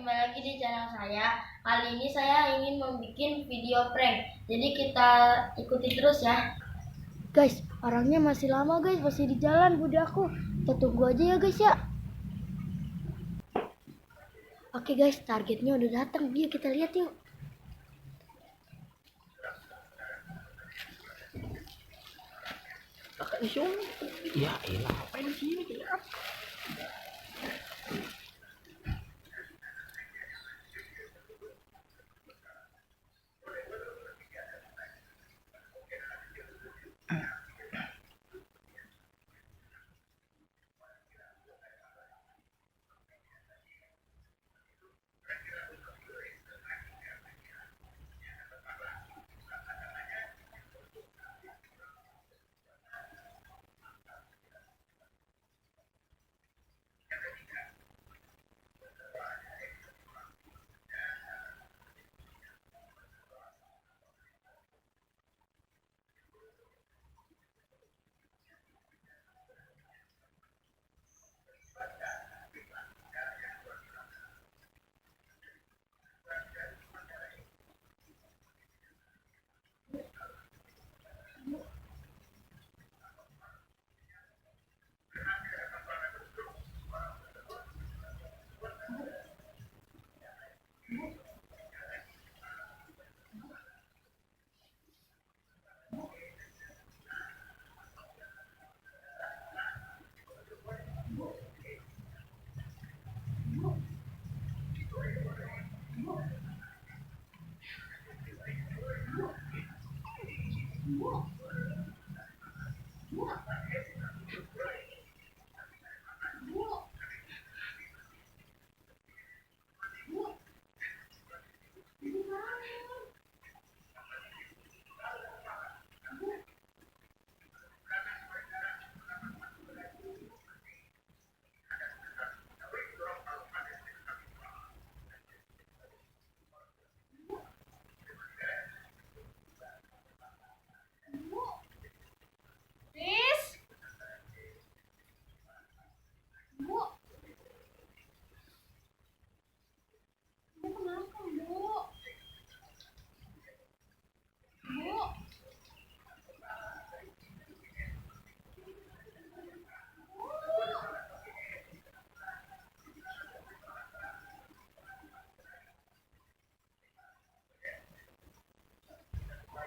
kembali lagi di channel saya. Kali ini saya ingin membuat video prank. Jadi kita ikuti terus ya. Guys, orangnya masih lama guys, masih di jalan bude aku. Kita tunggu aja ya guys ya. Oke guys, targetnya udah datang. Yuk kita lihat yuk. Ya elah, apa di sini gelap?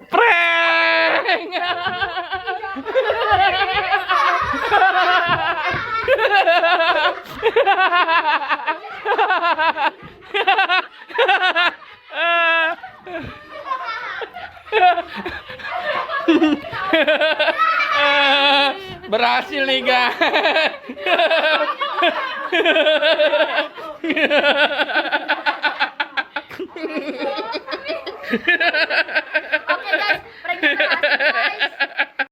Prank! Berhasil nih guys.